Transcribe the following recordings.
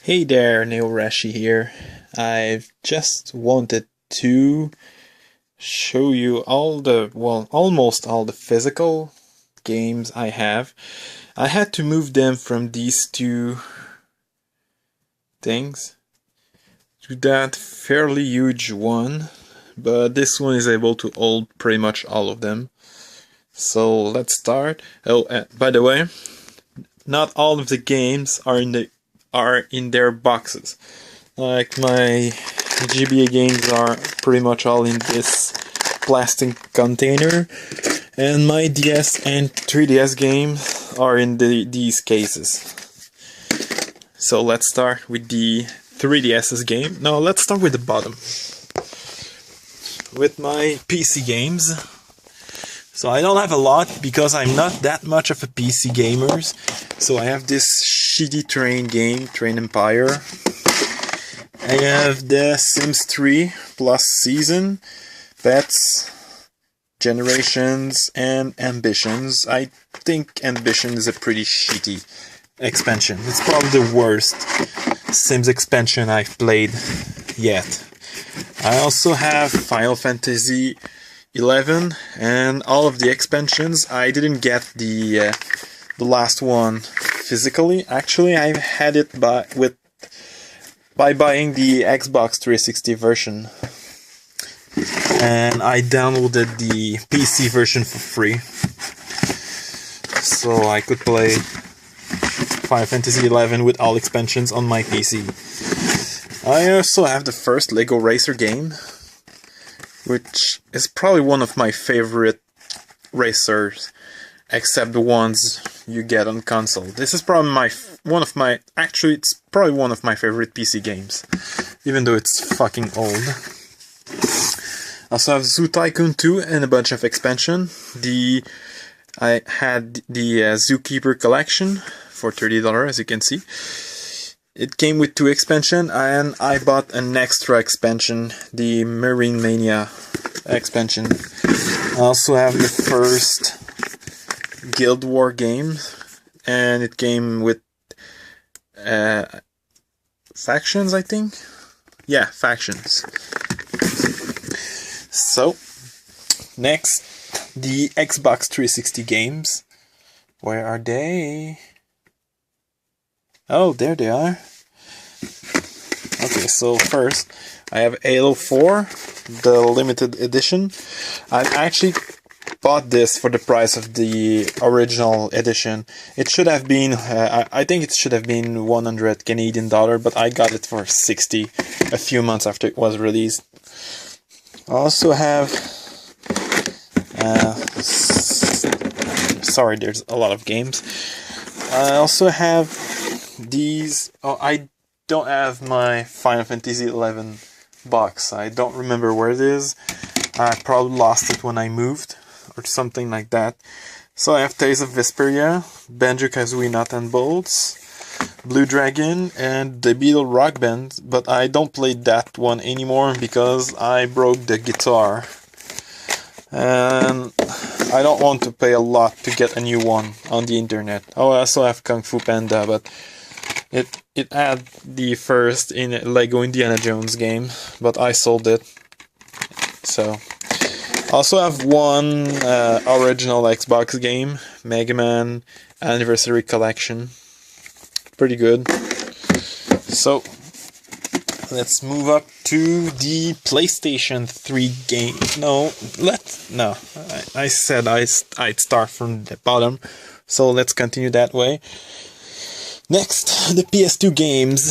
Hey there, Neil Rashi here. I've just wanted to show you almost all the physical games I have. I had to move them from these two things to that fairly huge one, but this one is able to hold pretty much all of them. So let's start. By the way, not all of the games are in their boxes. Like my GBA games are pretty much all in this plastic container, and my DS and 3DS games are in these cases. So let's start with the 3DS's game. No, let's start with the bottom. With my PC games. So I don't have a lot because I'm not that much of a PC gamer. So I have this shitty train game, Train Empire. I have the Sims 3 plus Season, Pets, Generations, and Ambitions. I think Ambition is a pretty shitty expansion. It's probably the worst Sims expansion I've played yet. I also have Final Fantasy 11 and all of the expansions. I didn't get the last one physically. Actually, I had it by buying the Xbox 360 version, and I downloaded the PC version for free, so I could play Final Fantasy 11 with all expansions on my PC. I also have the first Lego Racer game, which is probably one of my favorite racers, except the ones you get on console. This is probably it's probably one of my favorite PC games, even though it's fucking old. I also have Zoo Tycoon 2 and a bunch of expansion. I had the Zookeeper collection for $30, as you can see. It came with 2 expansion, and I bought an extra expansion, the Marine Mania expansion. I also have the first Guild War game, and it came with factions, I think? Yeah, factions. So, next, the Xbox 360 games. Where are they? Oh, there they are. Okay, so first, I have Halo 4, the limited edition. I actually bought this for the price of the original edition. It should have been, I think it should have been 100 Canadian dollar, but I got it for 60 a few months after it was released. I also have, sorry, there's a lot of games. I also have these. Oh, I don't have my Final Fantasy 11 box. I don't remember where it is. I probably lost it when I moved, or something like that. So I have Tales of Vesperia, Banjo-Kazooie Nuts and Bolts, Blue Dragon, and the Beatle Rock Band, but I don't play that one anymore because I broke the guitar. And I don't want to pay a lot to get a new one on the internet. Oh, I also have Kung Fu Panda, but it had the first in Lego Indiana Jones game, but I sold it. So, also have one original Xbox game, Mega Man Anniversary Collection. Pretty good. So, let's move up to the PlayStation 3 game. I said I'd start from the bottom, so let's continue that way. Next, the PS2 games.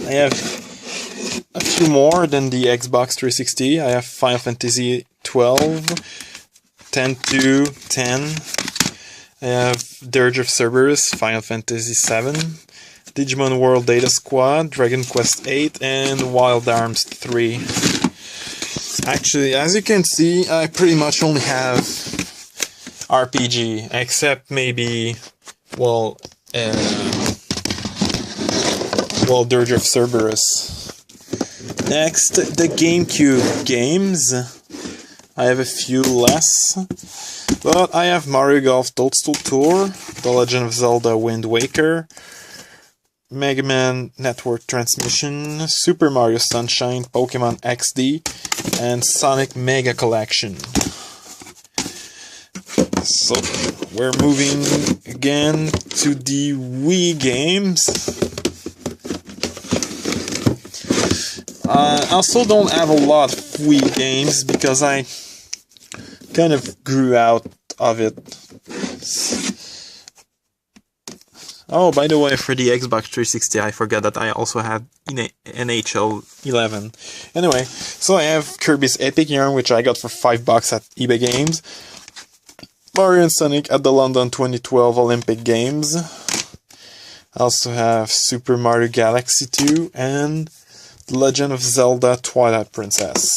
I have a few more than the Xbox 360. I have Final Fantasy 12, 10-10. I have Dirge of Cerberus, Final Fantasy 7, Digimon World Data Squad, Dragon Quest 8, and Wild Arms 3. Actually, as you can see, I pretty much only have RPG, except maybe, Dirge of Cerberus. Next, the GameCube games. I have a few less, but I have Mario Golf Toadstool Tour, The Legend of Zelda Wind Waker, Mega Man Network Transmission, Super Mario Sunshine, Pokemon XD, and Sonic Mega Collection. So, we're moving again to the Wii games. I also don't have a lot of Wii games because I kind of grew out of it. Oh, by the way, for the Xbox 360, I forgot that I also had NHL 11. Anyway, so I have Kirby's Epic Yarn, which I got for $5 at eBay Games. Mario and Sonic at the London 2012 Olympic Games. I also have Super Mario Galaxy 2 and The Legend of Zelda Twilight Princess.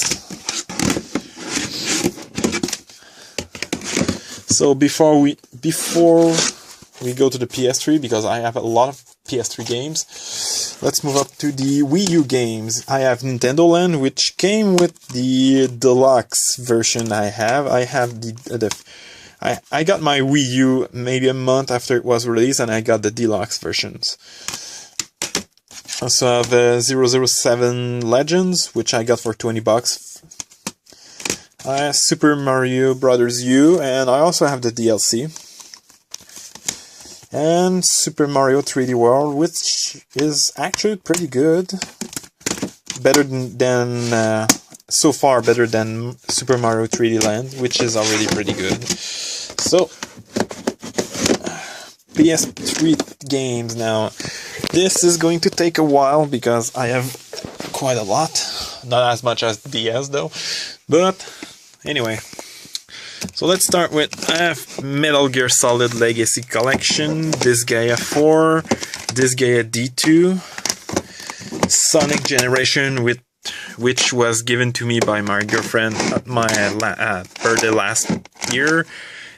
So before we go to the PS3, because I have a lot of PS3 games, let's move up to the Wii U games. I have Nintendo Land, which came with the deluxe version. I have I got my Wii U maybe a month after it was released, and I got the deluxe versions. I also have 007 Legends, which I got for $20. I have Super Mario Bros. U, and I also have the DLC. And Super Mario 3D World, which is actually pretty good. Better than so far better than Super Mario 3D Land, which is already pretty good. So, PS3 games now. This is going to take a while because I have quite a lot. Not as much as DS though. But, anyway. So let's start with, I have Metal Gear Solid Legacy Collection, Disgaea 4, Disgaea D2, Sonic Generation, which was given to me by my girlfriend at my birthday last year,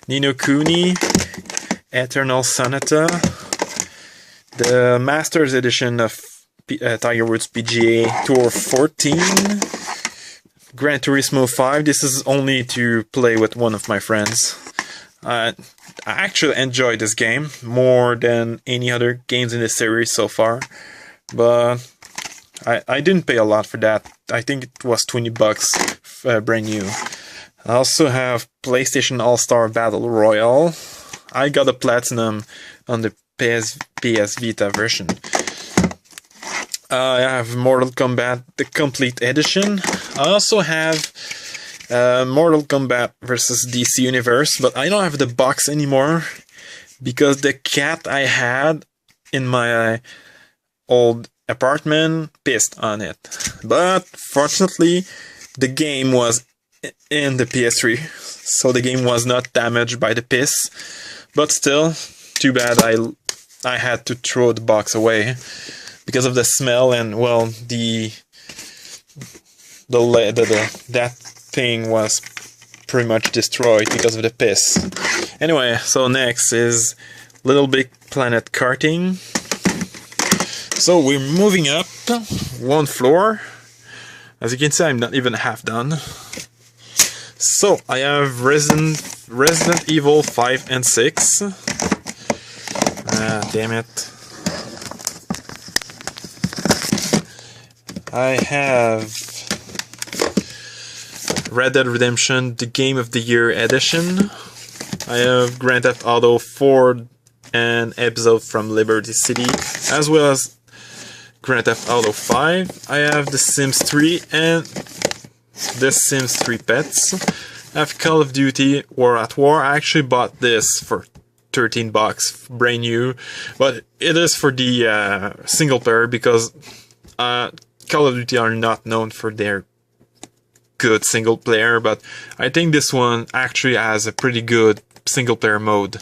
Ni no Kuni, Eternal Sonata, the Masters Edition of Tiger Woods PGA Tour 14, Gran Turismo 5. This is only to play with one of my friends. I actually enjoyed this game more than any other games in this series so far, but I didn't pay a lot for that. I think it was $20 brand new. I also have PlayStation All-Star Battle Royale. I got a platinum on the PS Vita version. I have Mortal Kombat the Complete Edition. I also have Mortal Kombat vs. DC Universe, but I don't have the box anymore because the cat I had in my old apartment pissed on it. But fortunately, the game was in the PS3, so the game was not damaged by the piss. But still, too bad I had to throw the box away because of the smell and, well, that thing was pretty much destroyed because of the piss. Anyway, so next is Little Big Planet Karting. So we're moving up one floor. As you can see, I'm not even half done. So I have Resident Evil 5 and 6. Damn it. I have Red Dead Redemption, the Game of the Year edition. I have Grand Theft Auto 4 and Episode from Liberty City, as well as Grand Theft Auto 5. I have The Sims 3 and The Sims 3 Pets. I have Call of Duty War at War. I actually bought this for $13, brand new, but it is for the single player because Call of Duty are not known for their good single player, but I think this one actually has a pretty good single player mode.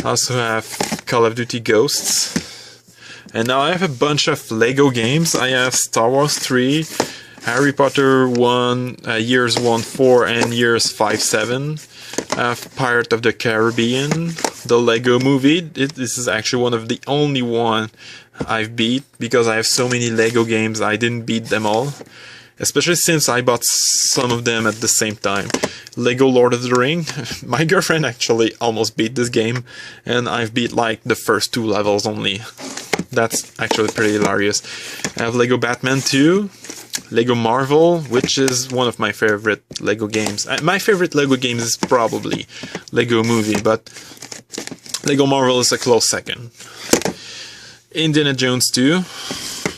I also have Call of Duty Ghosts. And now I have a bunch of Lego games. I have Star Wars 3, Harry Potter 1, Years 1-4 and Years 5-7. I have Pirate of the Caribbean, the Lego Movie. This is actually one of the only one I've beat because I have so many Lego games. I didn't beat them all, especially since I bought some of them at the same time. Lego Lord of the Ring. My girlfriend actually almost beat this game, and I've beat like the first 2 levels only. That's actually pretty hilarious. I have Lego Batman 2, Lego Marvel, which is one of my favorite Lego games. My favorite Lego game is probably Lego Movie, but Lego Marvel is a close second. Indiana Jones 2,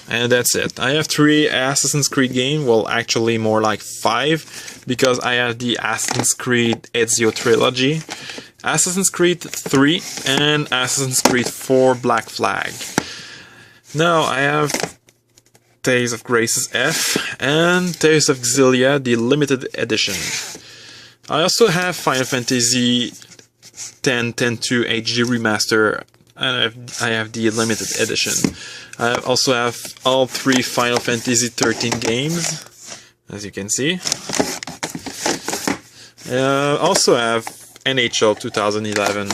and that's it. I have 3 Assassin's Creed games, well actually more like 5, because I have the Assassin's Creed Ezio Trilogy, Assassin's Creed 3, and Assassin's Creed 4 Black Flag. Now I have Tales of Graces F and Tales of Xillia, the limited edition. I also have Final Fantasy X-10-2 HD Remaster, and I have the limited edition. I also have all 3 Final Fantasy 13 games, as you can see. Also have NHL 2011.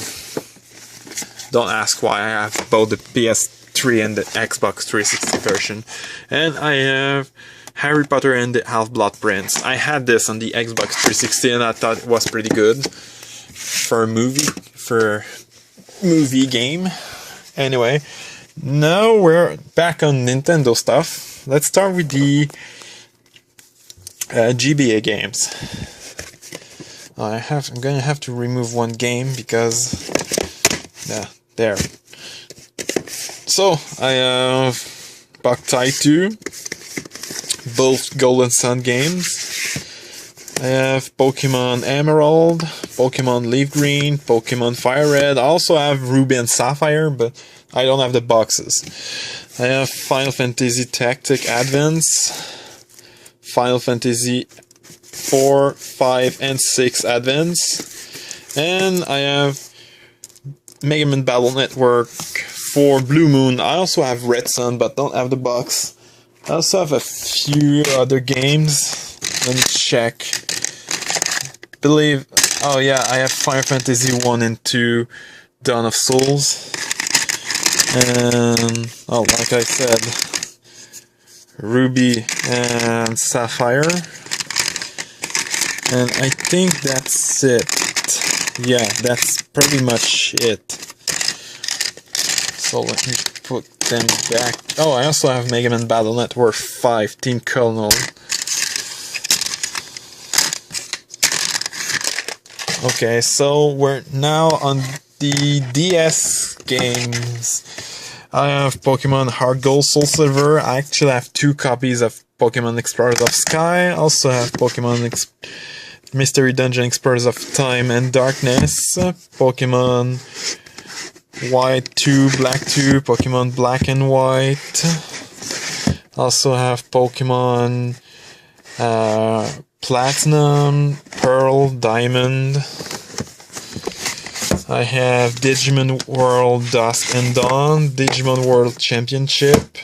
Don't ask why, I have both the PS3 and the Xbox 360 version. And I have Harry Potter and the Half-Blood Prince. I had this on the Xbox 360 and I thought it was pretty good for a movie game. Anyway, now we're back on Nintendo stuff. Let's start with the GBA games. I'm gonna have to remove one game because there. So I have Boktai 2, both Golden Sun games. I have Pokemon Emerald, Pokemon Leaf Green, Pokemon Fire Red. I also have Ruby and Sapphire, but I don't have the boxes. I have Final Fantasy Tactic Advance, Final Fantasy 4, 5, and 6 Advance, and I have Mega Man Battle Network for Blue Moon. I also have Red Sun, but don't have the box. I also have a few other games. Let me check. Oh yeah, I have Final Fantasy 1 and 2 Dawn of Souls. And, like I said, Ruby and Sapphire. And I think that's it. Yeah, that's pretty much it. So let me put them back. Oh, I also have Mega Man Battle Network 5 Team Colonel. Okay, so we're now on the DS games. I have Pokemon Heart Gold, Soul Silver. I actually have 2 copies of Pokemon Explorers of Sky. I also have Pokemon Mystery Dungeon Explorers of Time and Darkness. Pokemon White 2, Black 2, Pokemon Black and White. Also have Pokemon Platinum, Pearl, Diamond. I have Digimon World Dusk and Dawn, Digimon World Championship,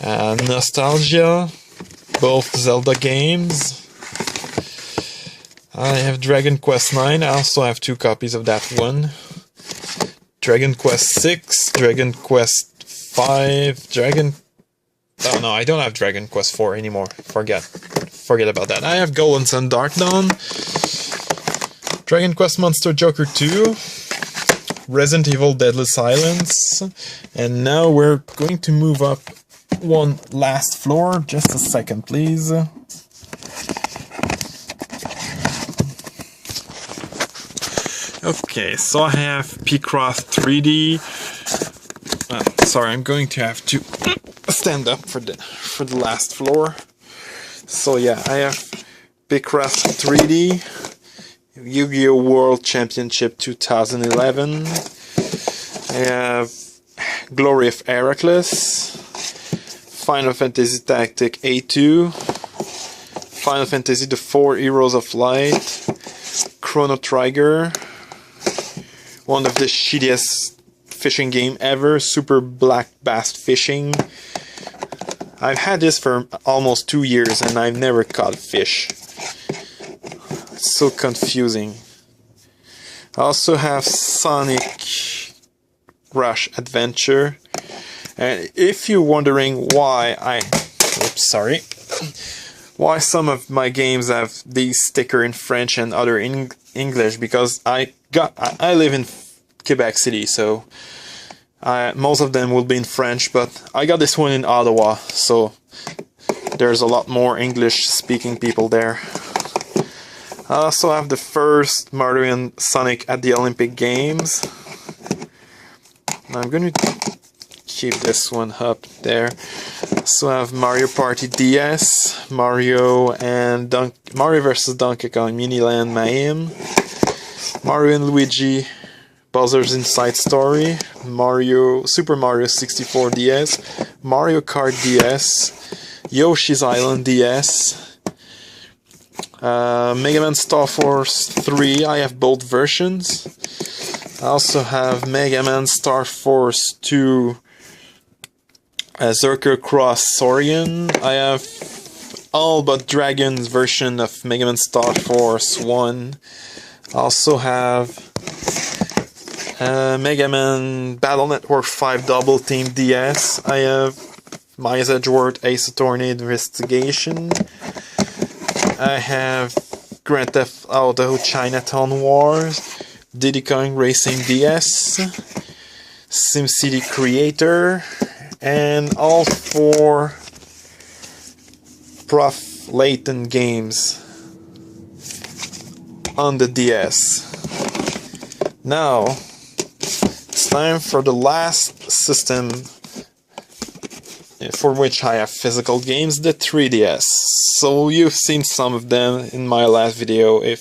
Nostalgia, both Zelda games. I have Dragon Quest 9, I also have 2 copies of that one. Dragon Quest 6, Dragon Quest 5, Oh no, I don't have Dragon Quest 4 anymore. Forget about that. I have Golden Sun Dark Dawn, Dragon Quest Monster Joker 2, Resident Evil Deadly Silence, and now we're going to move up one last floor. Just a second, please. Okay, so I have Picross 3D. Sorry, I'm going to have to stand up for the last floor. So yeah, I have Picross 3D, Yu-Gi-Oh! World Championship 2011. I have Glory of Heracles, Final Fantasy Tactic A2, Final Fantasy The 4 Heroes of Light, Chrono Trigger, one of the shittiest fishing game ever, Super Black Bass Fishing. I've had this for almost 2 years and I've never caught a fish. It's so confusing. I also have Sonic Rush Adventure. And if you're wondering why why some of my games have these stickers in French and other in English, because I live in Quebec City, so Most of them will be in French, but I got this one in Ottawa, so there's a lot more English-speaking people there. I also have the first Mario and Sonic at the Olympic Games. I'm going to keep this one up there. So I have Mario Party DS, Mario vs. Donkey Kong Miniland Mayhem, Mario and Luigi Bowser's Inside Story, Super Mario 64 DS, Mario Kart DS, Yoshi's Island DS, Mega Man Star Force 3, I have both versions. I also have Mega Man Star Force 2, Zerker Cross Saurian. I have all but Dragon's version of Mega Man Star Force 1. I also have Mega Man Battle Network 5 Double Team DS. I have Miles Edgeworth Ace Attorney Investigation. I have Grand Theft Auto Chinatown Wars, Diddy Kong Racing DS, SimCity Creator, and all 4 Prof Layton games on the DS. Now, it's time for the last system for which I have physical games, the 3DS. So you've seen some of them in my last video. I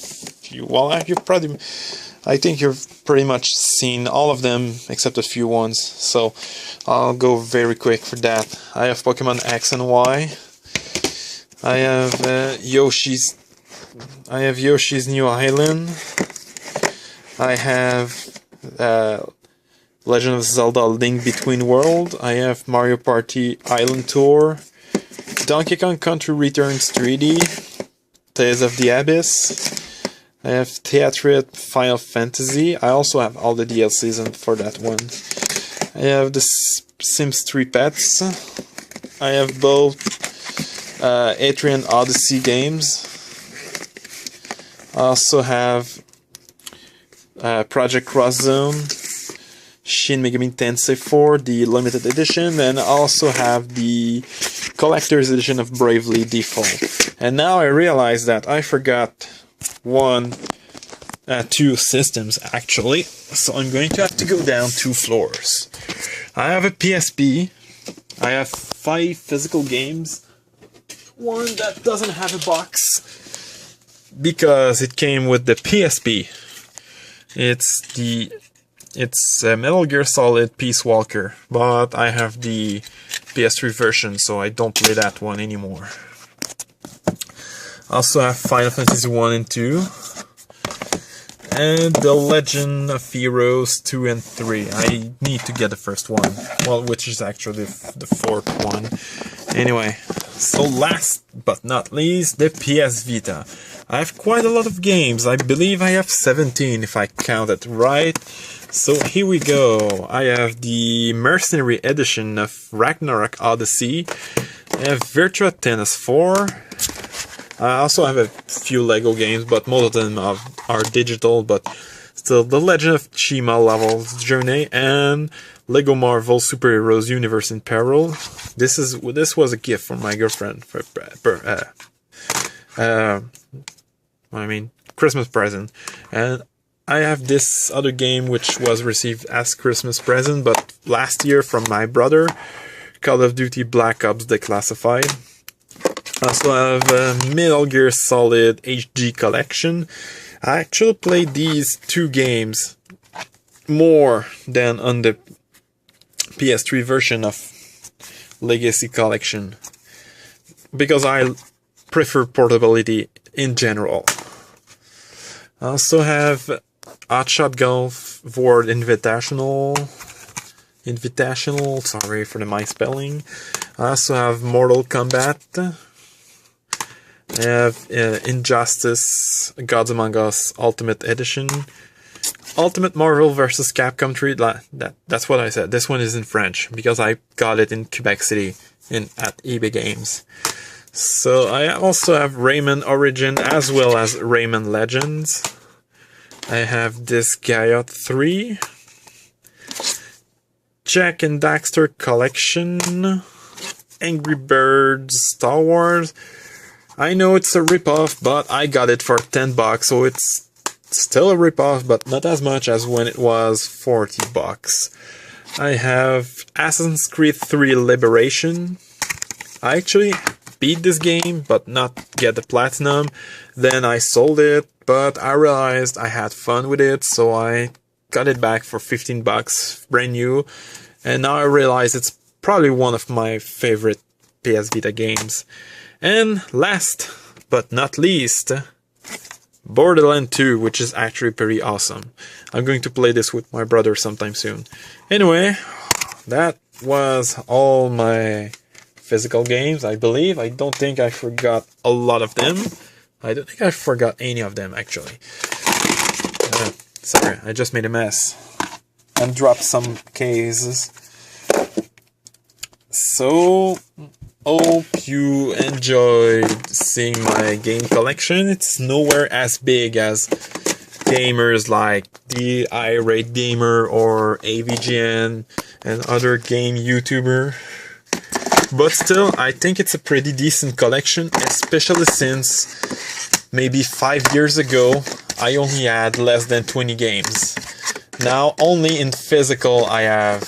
think you've pretty much seen all of them except a few ones. So I'll go very quick for that. I have Pokemon X and Y. I have Yoshi's New Island. I have Legend of Zelda Link Between Worlds. I have Mario Party Island Tour, Donkey Kong Country Returns 3D, Tales of the Abyss. I have Theatrhythm Final Fantasy. I also have all the DLCs for that one. I have the Sims 3 Pets. I have both Etrian Odyssey games. I also have Project Cross Zone, Shin Megami Tensei 4, the limited edition, and I also have the collector's edition of Bravely Default. And now I realize that I forgot two systems actually, so I'm going to have to go down 2 floors. I have a PSP, I have 5 physical games, one that doesn't have a box because it came with the PSP. It's Metal Gear Solid Peace Walker, but I have the PS3 version, so I don't play that one anymore. I also have Final Fantasy 1 and 2, and The Legend of Heroes 2 and 3. I need to get the first one, well, which is actually the 4th one. Anyway, so last but not least, the PS Vita. I have quite a lot of games. I believe I have 17 if I count it right. So here we go. I have the Mercenary edition of Ragnarok Odyssey. I have Virtua Tennis 4. I also have a few Lego games, but most of them are digital, but still The Legend of Chima Levels Journey and Lego Marvel Superheroes Universe in Peril. This was a gift from my girlfriend for Christmas present. And I have this other game which was received as Christmas present, but last year from my brother, Call of Duty Black Ops Declassified. I also have Metal Gear Solid HD Collection. I actually played these 2 games more than on the PS3 version of Legacy Collection, because I prefer portability in general. I also have Hotshot Golf World Invitational, sorry for the misspelling. I also have Mortal Kombat. I have Injustice Gods Among Us Ultimate Edition, Ultimate Marvel vs. Capcom 3. That's what I said. This one is in French because I got it in Quebec City at eBay Games. So I also have Rayman Origin as well as Rayman Legends. I have this Gaia 3. Jak and Daxter Collection, Angry Birds, Star Wars. I know it's a ripoff, but I got it for $10, so it's still a ripoff, but not as much as when it was $40. I have Assassin's Creed 3 Liberation. I actually beat this game, but not get the platinum. Then I sold it, but I realized I had fun with it, so I got it back for $15, brand new. And now I realize it's probably one of my favorite PS Vita games. And last but not least, Borderlands 2, which is actually pretty awesome. I'm going to play this with my brother sometime soon. Anyway, that was all my physical games, I believe. I don't think I forgot a lot of them. I don't think I forgot any of them, actually. Sorry, I just made a mess and dropped some cases. So, hope you enjoyed seeing my game collection. It's nowhere as big as gamers like the Irate Gamer or AVGN and other game YouTuber. But still, I think it's a pretty decent collection, especially since maybe 5 years ago, I only had less than 20 games. Now, only in physical, I have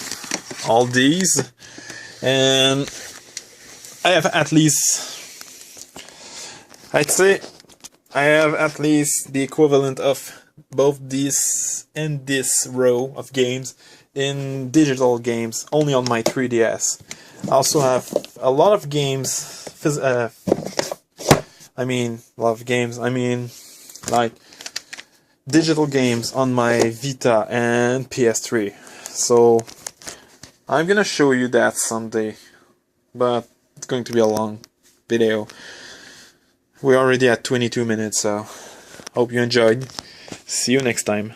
all these. And I have at least, I'd say, I have at least the equivalent of both this and this row of games in digital games, only on my 3DS. I also have a lot of games, like digital games on my Vita and PS3. So I'm gonna show you that someday, but it's going to be a long video. We're already at 22 minutes, so hope you enjoyed. See you next time.